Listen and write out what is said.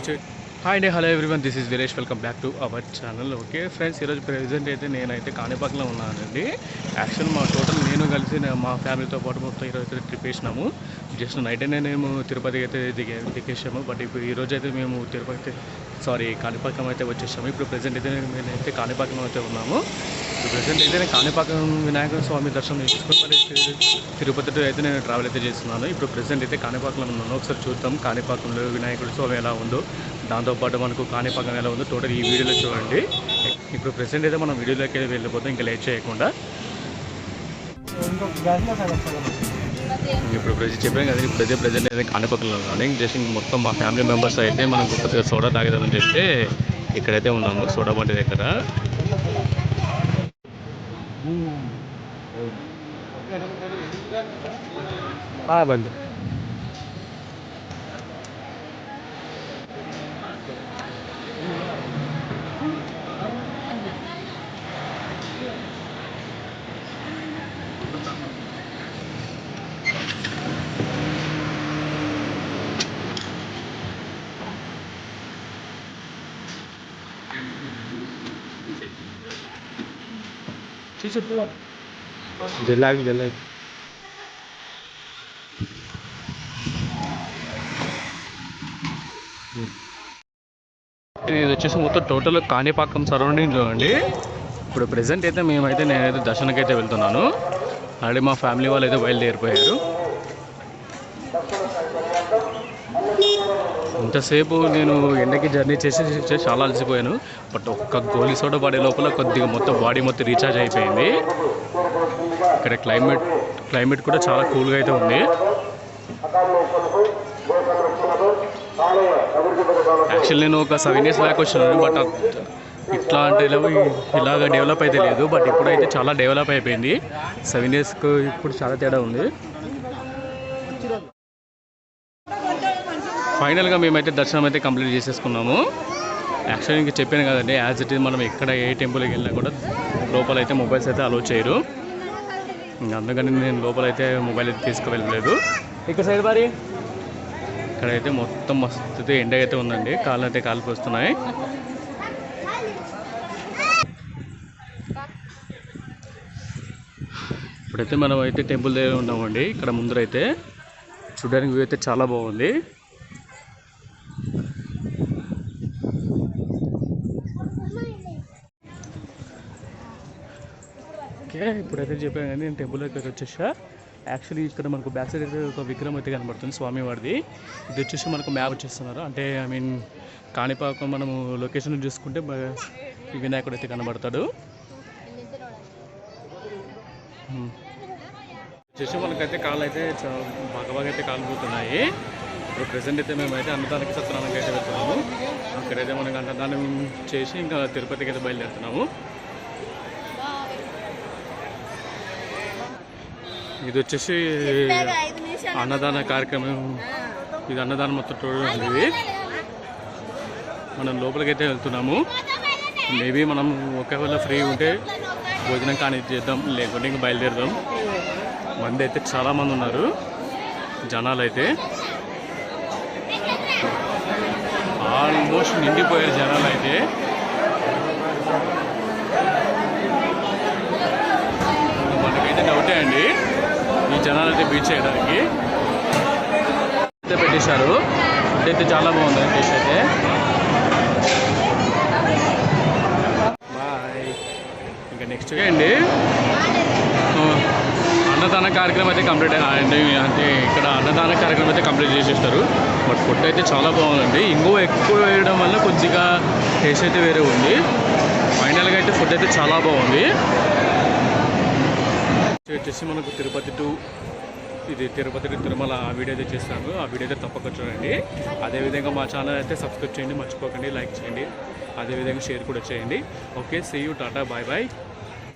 Hi అండి, hello everyone, this is Veeresh. Welcome back to our channel. Okay friends, ఈరోజు present అయితే నేనైతే కాణిపాకంలో ఉన్నానండి. యాక్చువల్ మా టోటల్ నేను కలిసి మా ఫ్యామిలీతో పాటు మొత్తం ఈరోజు అయితే ట్రిప్ వేసినాము. జస్ట్ నైట్ అయినా మేము తిరుపతికి అయితే దిగేసాము. బట్ ఇప్పుడు ఈరోజు అయితే మేము కాణిపాకం అయితే వచ్చేసాము. ఇప్పుడు ప్రెజెంట్ అయితే నేనైతే కాణిపాకంలో అయితే ఉన్నాము. ఇప్పుడు ప్రెజెంట్ అయితే నేను కాణిపాకం వినాయక స్వామి దర్శనం చేసుకుని మరి తిరుపతి అయితే నేను ట్రావెల్ అయితే చేస్తున్నాను. ఇప్పుడు ప్రెజెంట్ అయితే కాణిపాకంలో ఉన్నాను. ఒకసారి చూద్దాం కాణిపాకంలో వినాయకుడి స్వామి ఎలా ఉందో, దాంతోపాటు మనకు కాణిపాకం ఎలా ఉందో టోటల్ ఈ వీడియోలో చూడండి. ఇప్పుడు ప్రెజెంట్ అయితే మనం వీడియోలోకి వెళ్ళిపోతాం ఇంకా లేట్ చేయకుండా. ఇప్పుడు చెప్పాను కదా, ఇప్పుడు అయితే ప్రెజెంట్ అయితే కాణిపాకంలో ఉన్నాను. జస్ట్ మొత్తం మా ఫ్యామిలీ మెంబర్స్ అయితే మనం కొద్దిగా సోడా తాగేదామని చెప్తే ఇక్కడైతే ఉన్నాము సోడా బండి దగ్గర. బండి జల్లాగి ఇది వచ్చేసి మొత్తం టోటల్ కాణిపాకం సరౌండింగ్లో అండి. ఇప్పుడు ప్రెజెంట్ అయితే నేనైతే దర్శనకి అయితే వెళ్తున్నాను. ఆల్రెడీ మా ఫ్యామిలీ వాళ్ళు అయితే బయలుదేరిపోయారు. ఇంతసేపు నేను ఎండకి జర్నీ చేసి చాలా అలసిపోయాను. బట్ ఒక్క గోలీ సోడా పడే లోపల కొద్దిగా మొత్తం బాడీ మొత్తం రీఛార్జ్ అయిపోయింది. ఇక్కడ క్లైమేట్ కూడా చాలా కూల్గా అయితే ఉంది. యాక్చువల్లీ నేను ఒక 7 years బ్యాక్ వచ్చినాను. బట్ ఇలాగ డెవలప్ అయితే లేదు. బట్ ఇప్పుడైతే చాలా డెవలప్ అయిపోయింది. 7 yearsకు ఇప్పుడు చాలా తేడా ఉంది. ఫైనల్గా మేమైతే దర్శనం అయితే కంప్లీట్ చేసేసుకున్నాము. యాక్చువల్లీ ఇంకా చెప్పాను కదండి, యాజ్ ఇట్ ఈజ్ మనం ఎక్కడ ఏ టెంపుల్కి వెళ్ళినా కూడా లోపల అయితే మొబైల్స్ అయితే అలో చేయరు. అందుకని నేను లోపలైతే మొబైల్ అయితే తీసుకువెళ్ళలేదు. ఇక్కడ సైడ్ బారి ఇక్కడైతే మొత్తం మస్తు ఎండ అయితే ఉందండి. కాళ్ళు అయితే కాలికి వస్తున్నాయి. ఇప్పుడైతే మనం అయితే టెంపుల్ దగ్గర ఉన్నామండి. ఇక్కడ ముందరైతే చూడడానికి వ్యూ అయితే చాలా బాగుంది. ఓకే, ఇప్పుడైతే చెప్పాను కానీ నేను టెంపుల్ దగ్గర వచ్చేసా. యాక్చువల్లీ ఇక్కడ మనకు బ్యాక్ సైడ్ అయితే ఒక విగ్రహం అయితే కనబడుతుంది స్వామివారిది. ఇది వచ్చేసి మనకు మ్యాప్ వచ్చేస్తున్నారు. అంటే కాణిపాకం మనము లొకేషన్ చూసుకుంటే ఈ వినాయకుడు అయితే కనబడతాడు. వచ్చేసి మనకైతే కాళ్ళు అయితే బాగా అయితే కాలిపోతున్నాయి. ఇప్పుడు ప్రెసెంట్ అయితే మేమైతే అన్నదానికి సత్యనారాయణకి అయితే వెళ్తున్నాము. అక్కడైతే మనకు అన్నదానం చేసి ఇంకా తిరుపతికి అయితే బయలుదేరుతున్నాము. ఇది వచ్చేసి అన్నదాన కార్యక్రమం. ఇది అన్నదానం మొత్తం చూడండి. మనం లోపలికి అయితే వెళ్తున్నాము. మేబీ మనం ఒకవేళ ఫ్రీ ఉంటే భోజనం కానీ చేద్దాం, లేకుంటే ఇంకా బయలుదేరుదాం. మంది అయితే చాలామంది ఉన్నారు, జనాలు అయితే ఆల్మోస్ట్ నిండిపోయారు జనాలు అయితే. మనకైతే డౌటే అండి ఈ జనాలు అయితే బీచ్ చేయడానికి అయితే పెట్టేశారు. ఇదైతే చాలా బాగుంది టేస్ట్ అయితే. బాయ్. ఇంకా నెక్స్ట్ అండి అన్నదాన కార్యక్రమం అయితే కంప్లీట్ అయ్యింది. అంటే ఇక్కడ అన్నదాన కార్యక్రమం అయితే కంప్లీట్ చేసేస్తారు. బట్ ఫుడ్ అయితే చాలా బాగుందండి. ఇంకో ఎక్కువ వేయడం వల్ల కొద్దిగా టేస్ట్ అయితే వేరే ఉంది. ఫైనల్గా అయితే ఫుడ్ అయితే చాలా బాగుంది. వచ్చేసి మనకు తిరుపతి టు తిరుమల ఆ వీడియో అయితే చేస్తాను. ఆ వీడియో అయితే తప్పక చూడండి. అదేవిధంగా మా ఛానల్ అయితే సబ్స్క్రైబ్ చేయండి, మర్చిపోకండి, లైక్ చేయండి, అదేవిధంగా షేర్ కూడా చేయండి. Okay, see you, tata, bye bye.